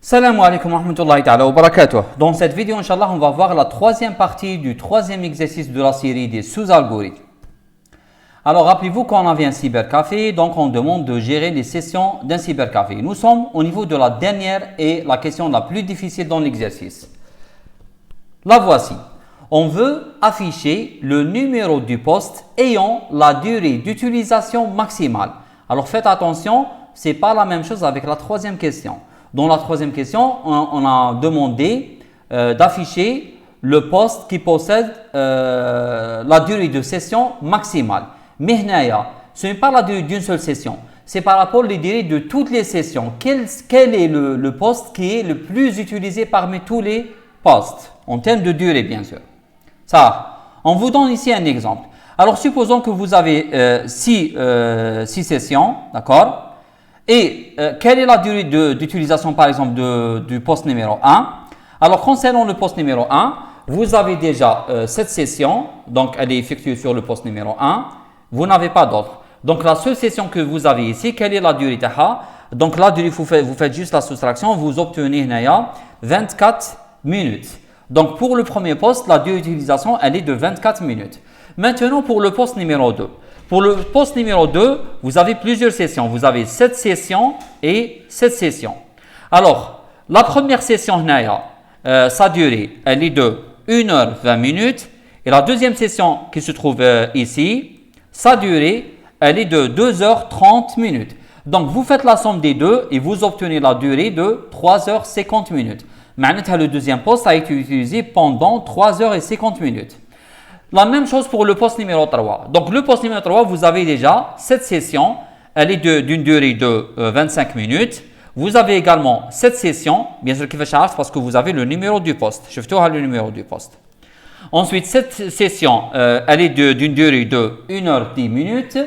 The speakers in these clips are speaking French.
Salam alaikum wa rahmatullahi ta'ala wa barakatuh. Dans cette vidéo, Inch'Allah, on va voir la troisième partie du troisième exercice de la série des sous-algorithmes. Alors, rappelez-vous qu'on avait un cybercafé, donc on demande de gérer les sessions d'un cybercafé. Nous sommes au niveau de la dernière et la question la plus difficile dans l'exercice. La voici. On veut afficher le numéro du poste ayant la durée d'utilisation maximale. Alors, faites attention, ce n'est pas la même chose avec la troisième question. Dans la troisième question, on a demandé d'afficher le poste qui possède la durée de session maximale. Mais ce n'est pas la durée d'une seule session, c'est par rapport aux durées de toutes les sessions. Quel est le poste qui est le plus utilisé parmi tous les postes, en termes de durée bien sûr. Ça, on vous donne ici un exemple. Alors supposons que vous avez 6 sessions, d'accord? Et quelle est la durée d'utilisation par exemple du poste numéro 1? Alors concernant le poste numéro 1, vous avez déjà cette session, donc elle est effectuée sur le poste numéro 1, vous n'avez pas d'autre. Donc la seule session que vous avez ici, quelle est la durée taha? Donc la durée, vous faites juste la soustraction, vous obtenez 24 minutes. Donc pour le premier poste, la durée d'utilisation elle est de 24 minutes. Maintenant pour le poste numéro 2. Pour le poste numéro 2, vous avez plusieurs sessions. Vous avez 7 sessions et 7 sessions. Alors, la première session, sa durée, elle est de 1h20 minutes. Et la deuxième session qui se trouve ici, sa durée, elle est de 2h30 minutes. Donc, vous faites la somme des deux et vous obtenez la durée de 3h50 minutes. Maintenant, le deuxième poste a été utilisé pendant 3h50 minutes. La même chose pour le poste numéro 3. Donc, le poste numéro 3, vous avez déjà cette session. Elle est d'une durée de 25 minutes. Vous avez également cette session, bien sûr, qui va charger parce que vous avez le numéro du poste. Je vais le numéro du poste. Ensuite, cette session, elle est d'une durée de 1h10 minutes.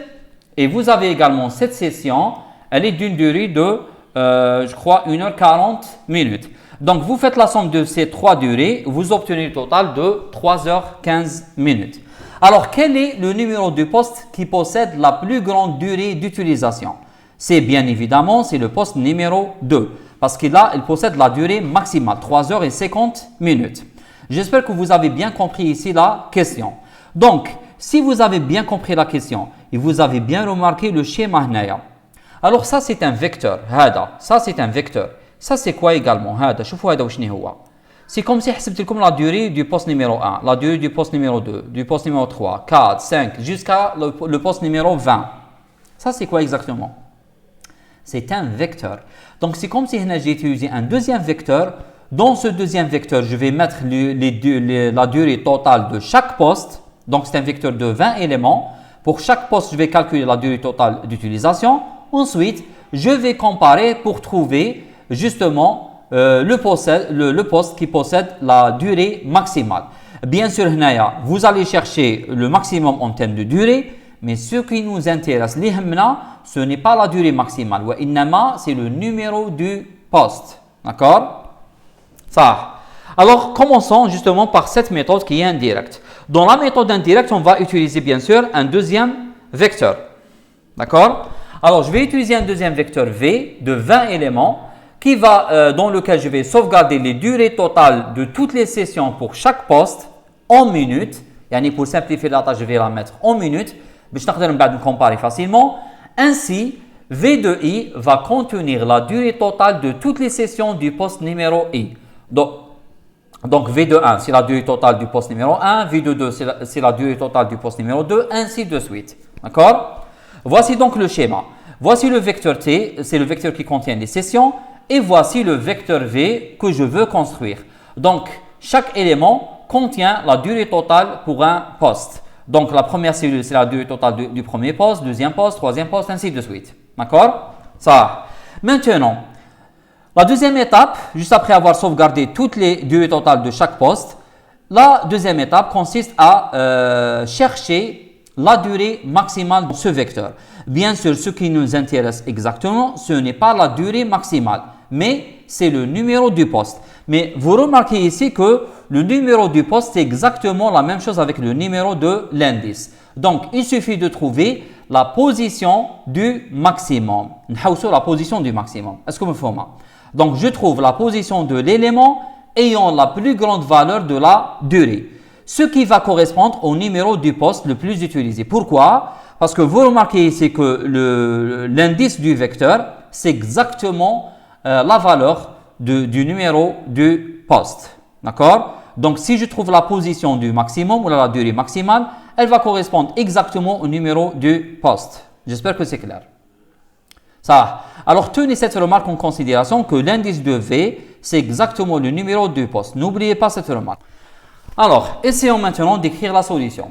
Et vous avez également cette session, elle est d'une durée de, je crois, 1h40 minutes. Donc, vous faites la somme de ces trois durées, vous obtenez le total de 3h15 minutes. Alors, quel est le numéro de poste qui possède la plus grande durée d'utilisation? C'est bien évidemment, c'est le poste numéro 2. Parce que là, il possède la durée maximale, 3h50 minutes. J'espère que vous avez bien compris ici la question. Donc, si vous avez bien compris la question et vous avez bien remarqué le schéma, alors ça c'est un vecteur. Ça c'est un vecteur. Ça c'est quoi également? C'est comme si je vous la durée du poste numéro 1, la durée du poste numéro 2, du poste numéro 3, 4, 5, jusqu'à le poste numéro 20. Ça c'est quoi exactement? C'est un vecteur. Donc c'est comme si j'ai utilisé un deuxième vecteur. Dans ce deuxième vecteur, je vais mettre la durée totale de chaque poste. Donc c'est un vecteur de 20 éléments. Pour chaque poste, je vais calculer la durée totale d'utilisation. Ensuite, je vais comparer pour trouver justement le poste qui possède la durée maximale. Bien sûr, vous allez chercher le maximum en termes de durée, mais ce qui nous intéresse, ce n'est pas la durée maximale, c'est le numéro du poste. D'accord? Ça. Alors, commençons justement par cette méthode qui est indirecte. Dans la méthode indirecte, on va utiliser bien sûr un deuxième vecteur. D'accord? Alors, je vais utiliser un deuxième vecteur V de 20 éléments qui va, dans lequel je vais sauvegarder les durées totales de toutes les sessions pour chaque poste en minutes. Et pour simplifier la tâche, je vais la mettre en minutes. Je vais comparer facilement. Ainsi, V de I va contenir la durée totale de toutes les sessions du poste numéro I. Donc V de 1, c'est la durée totale du poste numéro 1. V de 2, c'est la durée totale du poste numéro 2, ainsi de suite. D'accord? Voici donc le schéma. Voici le vecteur T, c'est le vecteur qui contient les sessions. Et voici le vecteur V que je veux construire. Donc, chaque élément contient la durée totale pour un poste. Donc, la première cellule, c'est la durée totale du premier poste, deuxième poste, troisième poste, ainsi de suite. D'accord? Ça. Maintenant, la deuxième étape, juste après avoir sauvegardé toutes les durées totales de chaque poste, la deuxième étape consiste à chercher la durée maximale de ce vecteur. Bien sûr, ce qui nous intéresse exactement, ce n'est pas la durée maximale, mais c'est le numéro du poste. Mais vous remarquez ici que le numéro du poste, c'est exactement la même chose avec le numéro de l'indice. Donc, il suffit de trouver la position du maximum. La position du maximum. Est-ce que vous faites? Donc, je trouve la position de l'élément ayant la plus grande valeur de la durée, ce qui va correspondre au numéro du poste le plus utilisé. Pourquoi? Parce que vous remarquez ici que l'indice du vecteur, c'est exactement la valeur du numéro du poste. D'accord? Donc, si je trouve la position du maximum ou la durée maximale, elle va correspondre exactement au numéro du poste. J'espère que c'est clair. Ça. Alors, tenez cette remarque en considération que l'indice de V, c'est exactement le numéro du poste. N'oubliez pas cette remarque. Alors, essayons maintenant d'écrire la solution.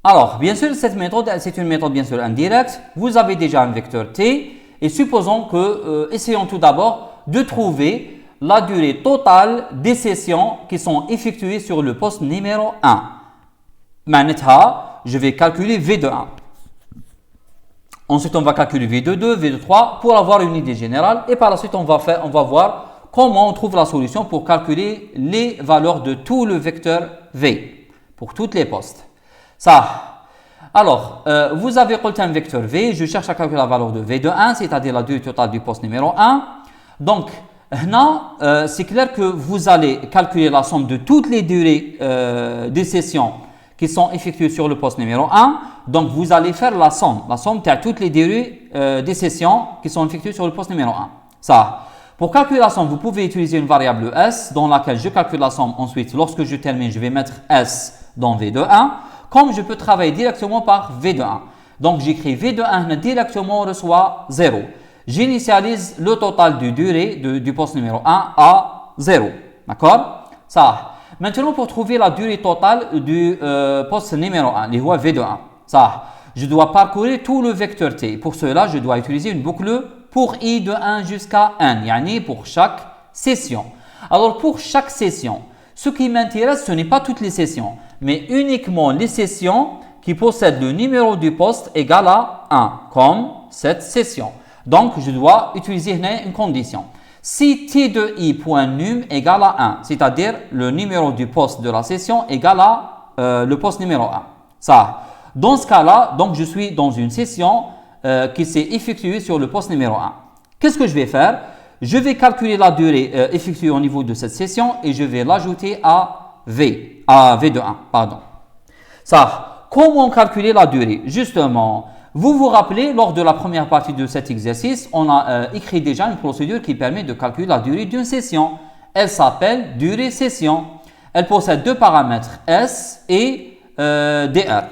Alors, bien sûr, cette méthode, c'est une méthode bien sûr indirecte. Vous avez déjà un vecteur t et supposons que, essayons tout d'abord de trouver la durée totale des sessions qui sont effectuées sur le poste numéro 1. Maintenant, je vais calculer V de 1. Ensuite, on va calculer V de 2, V de 3 pour avoir une idée générale. Et par la suite, on va voir comment on trouve la solution pour calculer les valeurs de tout le vecteur V pour toutes les postes. Ça. Alors, vous avez collecté un vecteur V. Je cherche à calculer la valeur de V de 1, c'est-à-dire la durée totale du poste numéro 1. Donc, là, c'est clair que vous allez calculer la somme de toutes les durées des sessions qui sont effectuées sur le poste numéro 1. Donc, vous allez faire la somme de toutes les durées des sessions qui sont effectuées sur le poste numéro 1. Ça. Pour calculer la somme, vous pouvez utiliser une variable S dans laquelle je calcule la somme. Ensuite, lorsque je termine, je vais mettre S dans V de 1. Comme je peux travailler directement par V de 1. Donc, j'écris V de 1 directement, on reçoit 0. J'initialise le total de durée du poste numéro 1 à 0. D'accord? Ça. Maintenant, pour trouver la durée totale du poste numéro 1, les voies V de 1. Ça. Je dois parcourir tout le vecteur T. Pour cela, je dois utiliser une boucle pour I de 1 jusqu'à N, yani pour chaque session. Alors, pour chaque session, ce qui m'intéresse, ce n'est pas toutes les sessions, mais uniquement les sessions qui possèdent le numéro du poste égal à 1, comme cette session. Donc, je dois utiliser une condition. Si T de I.num égale à 1, c'est-à-dire le numéro du poste de la session égale à le poste numéro 1. Ça. Dans ce cas-là, donc je suis dans une session qui s'est effectuée sur le poste numéro 1. Qu'est-ce que je vais faire? Je vais calculer la durée effectuée au niveau de cette session et je vais l'ajouter à V de 1. Pardon. Ça, comment calculer la durée? Justement, vous vous rappelez, lors de la première partie de cet exercice, on a écrit déjà une procédure qui permet de calculer la durée d'une session. Elle s'appelle durée session. Elle possède deux paramètres S et dr.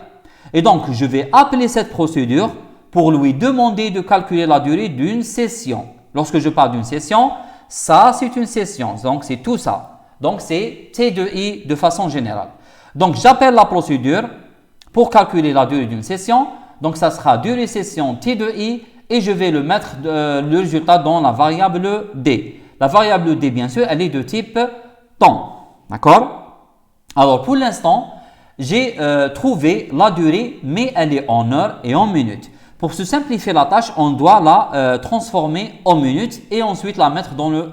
Et donc, je vais appeler cette procédure pour lui demander de calculer la durée d'une session. Lorsque je parle d'une session, ça c'est une session, donc c'est tout ça. Donc c'est T de I de façon générale. Donc j'appelle la procédure pour calculer la durée d'une session. Donc ça sera durée session T de I et je vais le mettre le résultat dans la variable D. La variable D, bien sûr, elle est de type temps. D'accord? Alors pour l'instant, j'ai trouvé la durée, mais elle est en heures et en minutes. Pour se simplifier la tâche, on doit la transformer en minutes et ensuite la mettre dans le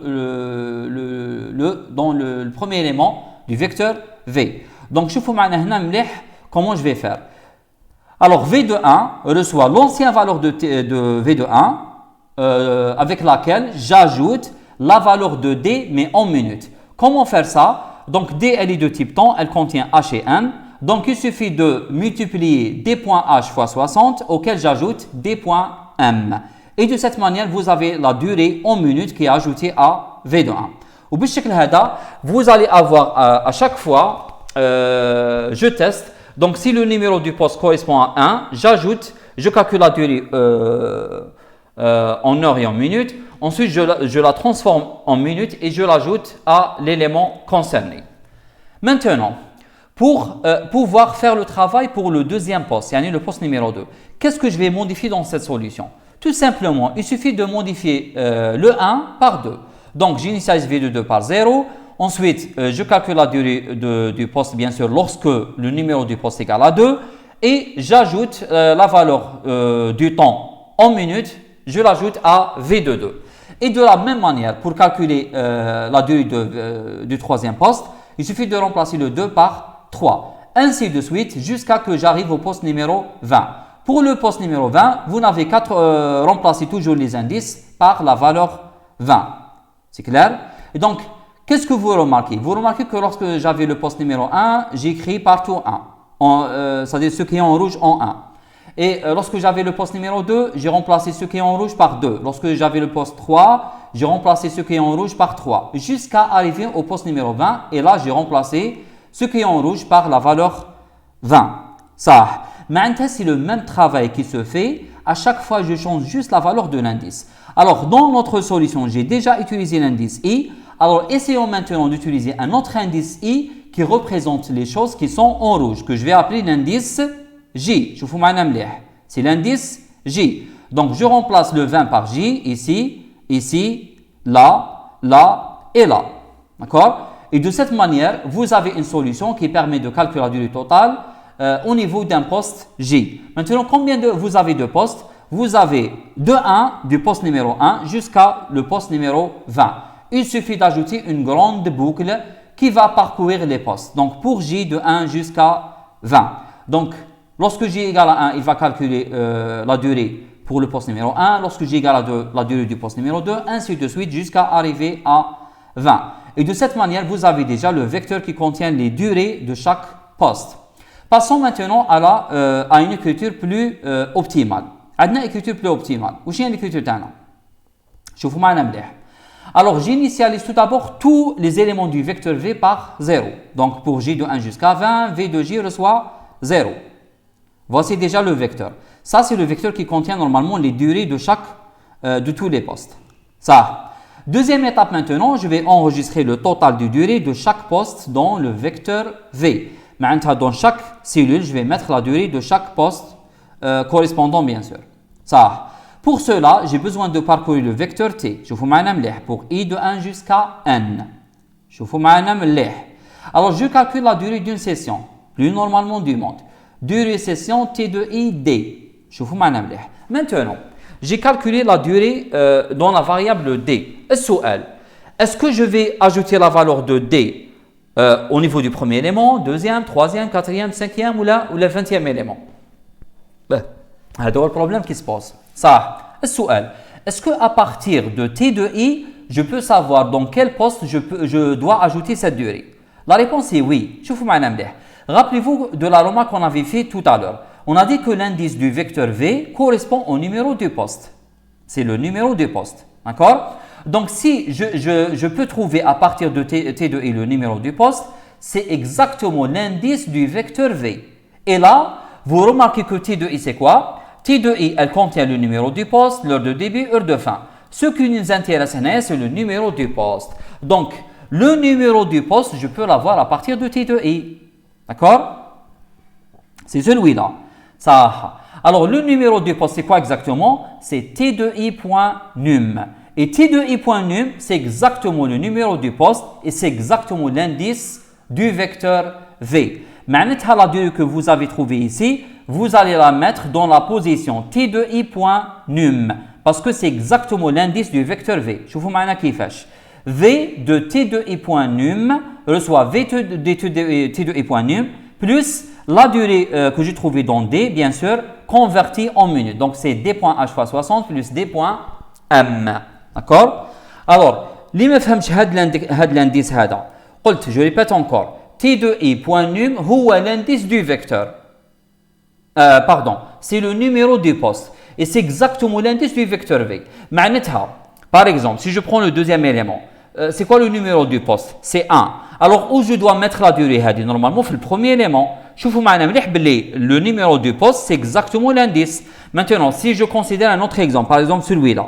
premier élément du vecteur V. Donc, je vous montre comment je vais faire. Alors, V de 1 reçoit l'ancienne valeur de V de 1 avec laquelle j'ajoute la valeur de D, mais en minutes. Comment faire ça? Donc, D, elle est de type temps, elle contient H et N. Donc, il suffit de multiplier D.H fois 60, auquel j'ajoute D.M. Et de cette manière, vous avez la durée en minutes qui est ajoutée à V de 1. Au bout de vous allez avoir à chaque fois, je teste. Donc, si le numéro du poste correspond à 1, je calcule la durée en heures et en minutes. Ensuite, je la transforme en minutes et je l'ajoute à l'élément concerné. Maintenant, pour pouvoir faire le travail pour le deuxième poste, c'est-à-dire le poste numéro 2. Qu'est-ce que je vais modifier dans cette solution? Tout simplement, il suffit de modifier le 1 par 2. Donc, j'initialise V de 2 par 0. Ensuite, je calcule la durée du poste, bien sûr, lorsque le numéro du poste est égal à 2. Et j'ajoute la valeur du temps en minutes, je l'ajoute à V de 2. Et de la même manière, pour calculer la durée du troisième poste, il suffit de remplacer le 2 par 3. Ainsi de suite jusqu'à que j'arrive au poste numéro 20. Pour le poste numéro 20, vous n'avez qu'à remplacer toujours les indices par la valeur 20. C'est clair? Et donc, qu'est-ce que vous remarquez? Vous remarquez que lorsque j'avais le poste numéro 1, j'ai écrit partout 1. C'est-à-dire ce qui est en rouge en 1. Et lorsque j'avais le poste numéro 2, j'ai remplacé ce qui est en rouge par 2. Lorsque j'avais le poste 3, j'ai remplacé ce qui est en rouge par 3. Jusqu'à arriver au poste numéro 20. Et là, j'ai remplacé ce qui est en rouge par la valeur 20. Ça. Maintenant, c'est le même travail qui se fait. À chaque fois, je change juste la valeur de l'indice. Alors, dans notre solution, j'ai déjà utilisé l'indice I. Alors, essayons maintenant d'utiliser un autre indice I qui représente les choses qui sont en rouge, que je vais appeler l'indice J. C'est l'indice J. Donc, je remplace le 20 par J, ici, ici, là, là et là. D'accord? Et de cette manière, vous avez une solution qui permet de calculer la durée totale au niveau d'un poste J. Maintenant, combien vous avez de postes? Vous avez de 1, du poste numéro 1 jusqu'à le poste numéro 20. Il suffit d'ajouter une grande boucle qui va parcourir les postes. Donc, pour J, de 1 jusqu'à 20. Donc, lorsque J égale à 1, il va calculer la durée pour le poste numéro 1. Lorsque J égale à 2, la durée du poste numéro 2, ainsi de suite jusqu'à arriver à 20. Et de cette manière, vous avez déjà le vecteur qui contient les durées de chaque poste. Passons maintenant à une écriture plus optimale. عندنا écriture plus optimale. وش هي l'écriture تاعنا؟ شوفوا معنا مليح. Alors, j'initialise tout d'abord tous les éléments du vecteur V par 0. Donc, pour J de 1 jusqu'à 20, V de J reçoit 0. Voici déjà le vecteur. Ça, c'est le vecteur qui contient normalement les durées de tous les postes. Ça. Deuxième étape maintenant, je vais enregistrer le total de durée de chaque poste dans le vecteur V. Maintenant, dans chaque cellule, je vais mettre la durée de chaque poste correspondant, bien sûr. Ça. Pour cela, j'ai besoin de parcourir le vecteur T. شوفوا معنا مليح. Pour I de 1 jusqu'à N. شوفوا معنا مليح. Alors, je calcule la durée d'une session, plus normalement du monde. Durée session T de I D. شوفوا معنا مليح. Maintenant, j'ai calculé la durée dans la variable D. السؤال, est-ce que je vais ajouter la valeur de D au niveau du premier élément, deuxième, troisième, quatrième, cinquième ou le 20e élément? هذا هو البروبلème qui se pose. Ça, السؤال, est-ce qu'à partir de T de I, je peux savoir dans quel poste je dois ajouter cette durée? La réponse est oui. شوفوا معنا مليح. Rappelez-vous de la remarque qu'on avait fait tout à l'heure. On a dit que l'indice du vecteur V correspond au numéro du poste. C'est le numéro du poste. D'accord? Donc, si je peux trouver à partir de T de I le numéro du poste, c'est exactement l'indice du vecteur V. Et là, vous remarquez que T de I, c'est quoi? T de I, elle contient le numéro du poste, l'heure de début, heure de fin. Ce qui nous intéresse, c'est le numéro du poste. Donc, le numéro du poste, je peux l'avoir à partir de T de I. D'accord? C'est celui-là. Ça. Alors, le numéro du poste, c'est quoi exactement? C'est T de I.num. Et T de I.num, c'est exactement le numéro du poste et c'est exactement l'indice du vecteur V. معناتها la durée que vous avez trouvée ici, vous allez la mettre dans la position T de I.num parce que c'est exactement l'indice du vecteur V. شوفوا معنا كيفاش. V de T de I.num reçoit V de T de I.num plus la durée que j'ai trouvée dans D, bien sûr, convertie en minutes. Donc, c'est D.H fois 60 plus D.M. D'accord? Alors, اللي ما فهمش هاد l'indice هذا. قلت, je répète encore. T de I.num هو l'indice du vecteur. Pardon, c'est le numéro du poste. Et c'est exactement l'indice du vecteur V. معناتها, par exemple, si je prends le deuxième élément, c'est quoi le numéro du poste? C'est 1. Alors, où je dois mettre la durée هذه? Normalement, في le premier élément. شوفوا معنا مليح باللي le numéro du poste, c'est exactement l'indice. Maintenant, si je considère un autre exemple, par exemple celui-là.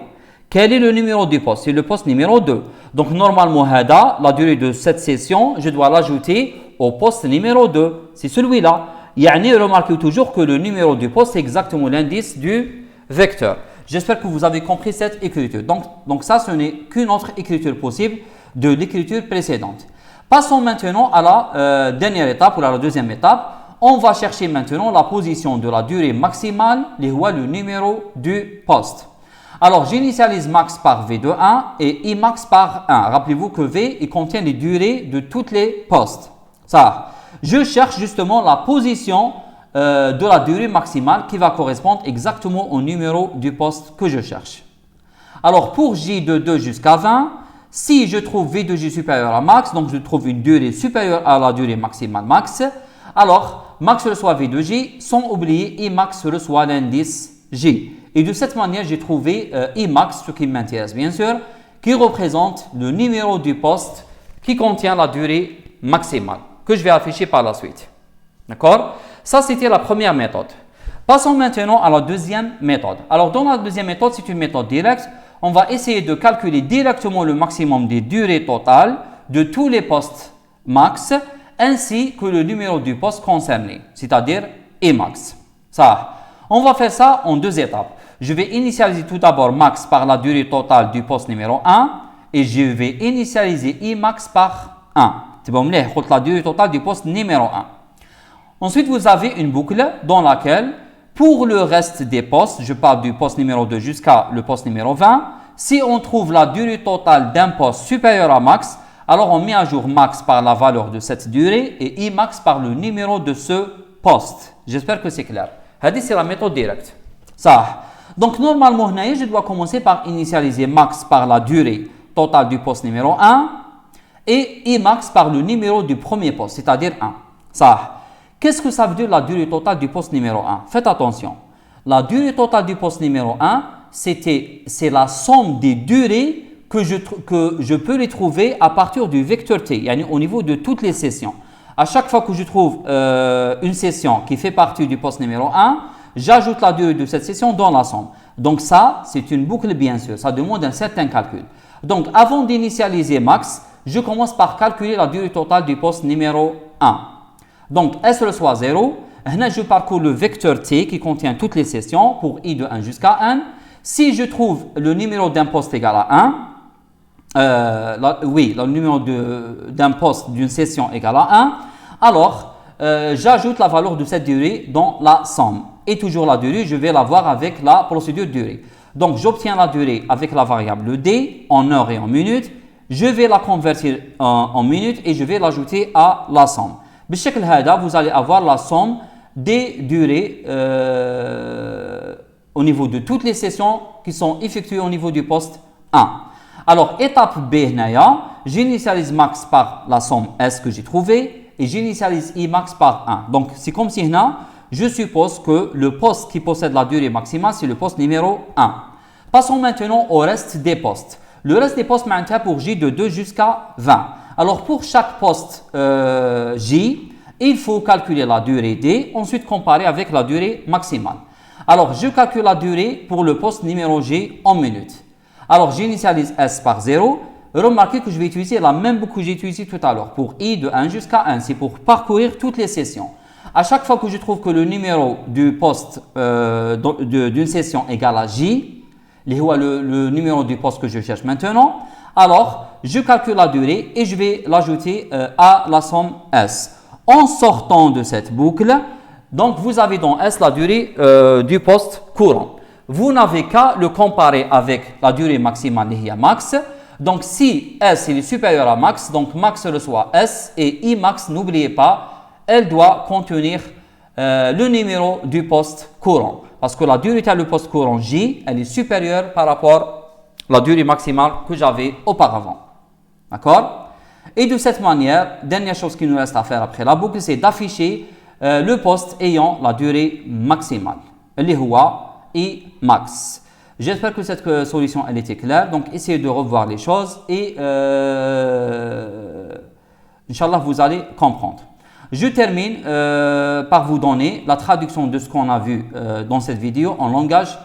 Quel est le numéro du poste? C'est le poste numéro 2. Donc, normalement, la durée de cette session, je dois l'ajouter au poste numéro 2. C'est celui-là. Yani, remarquez toujours que le numéro du poste, c'est exactement l'indice du vecteur. J'espère que vous avez compris cette écriture. Donc ça, ce n'est qu'une autre écriture possible de l'écriture précédente. Passons maintenant à la dernière étape, ou à la deuxième étape. On va chercher maintenant la position de la durée maximale, le numéro du poste. Alors, j'initialise max par V de 1 et Imax par 1. Rappelez-vous que V il contient les durées de toutes les postes. Ça, je cherche justement la position de la durée maximale qui va correspondre exactement au numéro du poste que je cherche. Alors, pour J de 2 jusqu'à 20, si je trouve V de J supérieur à max, donc je trouve une durée supérieure à la durée maximale max, alors max reçoit V de J, sans oublier I max reçoit l'indice J. Et de cette manière, j'ai trouvé I max, ce qui m'intéresse bien sûr, qui représente le numéro du poste qui contient la durée maximale, que je vais afficher par la suite. D'accord? Ça, c'était la première méthode. Passons maintenant à la deuxième méthode. Alors, dans la deuxième méthode, c'est une méthode directe. On va essayer de calculer directement le maximum des durées totales de tous les postes max, ainsi que le numéro du poste concerné, c'est-à-dire Emax. Ça, on va faire ça en deux étapes. Je vais initialiser tout d'abord max par la durée totale du poste numéro 1 et je vais initialiser Emax par 1. C'est bon, la durée totale du poste numéro 1. Ensuite, vous avez une boucle dans laquelle, pour le reste des postes, je parle du poste numéro 2 jusqu'à le poste numéro 20, si on trouve la durée totale d'un poste supérieur à max, alors on met à jour max par la valeur de cette durée et Emax par le numéro de ce poste. J'espère que c'est clair. C'est la méthode directe. Ça. Donc, normalement, je dois commencer par initialiser max par la durée totale du poste numéro 1 et Emax par le numéro du premier poste, c'est-à-dire 1. Ça. Qu'est-ce que ça veut dire la durée totale du poste numéro 1? Faites attention. La durée totale du poste numéro 1, c'est la somme des durées que je peux les trouver à partir du vecteur T, au niveau de toutes les sessions. À chaque fois que je trouve une session qui fait partie du poste numéro 1, j'ajoute la durée de cette session dans la somme. Donc ça, c'est une boucle bien sûr. Ça demande un certain calcul. Donc avant d'initialiser max, je commence par calculer la durée totale du poste numéro 1. Donc, S reçoit 0. Là, je parcours le vecteur T qui contient toutes les sessions pour I de 1 jusqu'à n. Si je trouve le numéro d'un poste égal à 1, le numéro d'un poste d'une session égal à 1, alors j'ajoute la valeur de cette durée dans la somme. Et toujours la durée, je vais l'avoir avec la procédure durée. Donc, j'obtiens la durée avec la variable D en heures et en minutes. Je vais la convertir en minutes et je vais l'ajouter à la somme. Vous allez avoir la somme des durées au niveau de toutes les sessions qui sont effectuées au niveau du poste 1. Alors, étape B, j'initialise max par la somme S que j'ai trouvée et j'initialise Emax par 1. Donc, c'est comme si je suppose que le poste qui possède la durée maximale, c'est le poste numéro 1. Passons maintenant au reste des postes. Le reste des postes maintient pour J de 2 jusqu'à 20. Alors, pour chaque poste J, il faut calculer la durée D, ensuite comparer avec la durée maximale. Alors, je calcule la durée pour le poste numéro J en minutes. Alors, j'initialise S par 0. Remarquez que je vais utiliser la même boucle que j'ai utilisée tout à l'heure. Pour I de 1 jusqu'à 1, c'est pour parcourir toutes les sessions. À chaque fois que je trouve que le numéro du poste d'une session égale à J, le numéro du poste que je cherche maintenant, alors je calcule la durée et je vais l'ajouter à la somme S. En sortant de cette boucle, donc vous avez dans S la durée du poste courant. Vous n'avez qu'à le comparer avec la durée maximale max. Donc si S est supérieur à max, donc max reçoit S et Emax, n'oubliez pas, elle doit contenir le numéro du poste courant. Parce que la durée du poste courant J, elle est supérieure par rapport à la durée maximale que j'avais auparavant. D'accord? Et de cette manière, dernière chose qui nous reste à faire après la boucle, c'est d'afficher le poste ayant la durée maximale. Et max. J'espère que cette solution elle était claire. Donc, essayez de revoir les choses et Inch'Allah, vous allez comprendre. Je termine par vous donner la traduction de ce qu'on a vu dans cette vidéo en langage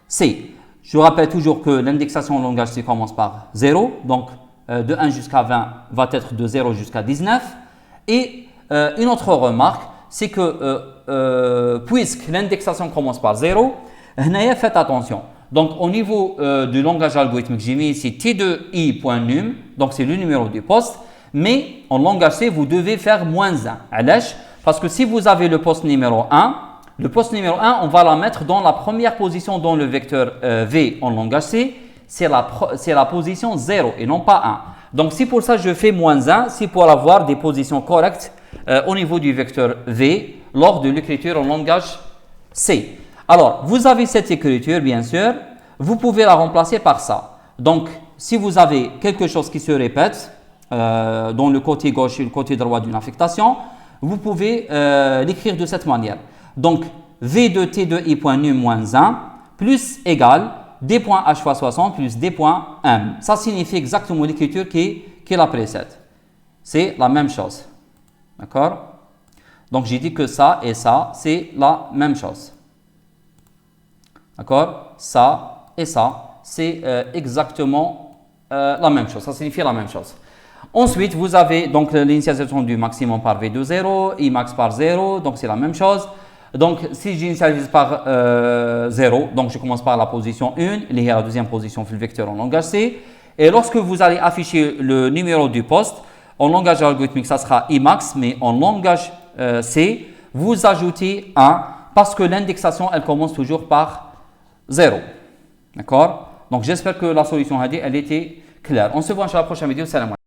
C. Je rappelle toujours que l'indexation en langage C commence par 0. Donc, de 1 jusqu'à 20 va être de 0 jusqu'à 19. Et une autre remarque, c'est que puisque l'indexation commence par 0, faites attention. Donc, au niveau du langage algorithmique, j'ai mis ici T2i.num, donc c'est le numéro du poste. Mais en langage C, vous devez faire -1. Parce que si vous avez le poste numéro 1, on va la mettre dans la première position dans le vecteur V en langage C. C'est la position 0 et non pas 1. Donc, si pour ça je fais -1, c'est pour avoir des positions correctes au niveau du vecteur V lors de l'écriture en langage C. Alors, vous avez cette écriture, bien sûr. Vous pouvez la remplacer par ça. Donc, si vous avez quelque chose qui se répète dans le côté gauche et le côté droit d'une affectation, vous pouvez l'écrire de cette manière. Donc, V de T de I point nu moins 1 plus égale D point H fois 60 plus D point M. Ça signifie exactement l'écriture qui la précède. C'est la même chose. D'accord? Donc, j'ai dit que ça et ça, c'est la même chose. D'accord? Ça et ça, c'est exactement la même chose. Ça signifie la même chose. Ensuite, vous avez donc l'initialisation du maximum par V de 0, Imax par 0, donc c'est la même chose. Donc, si j'initialise par 0, donc je commence par la position 1, il y a la deuxième position le vecteur en langage C. Et lorsque vous allez afficher le numéro du poste, en langage algorithmique, ça sera Imax, mais en langage C, vous ajoutez 1 parce que l'indexation, elle commence toujours par 0. D'accord? Donc, j'espère que la solution elle était claire. On se voit dans la prochaine vidéo. Salam.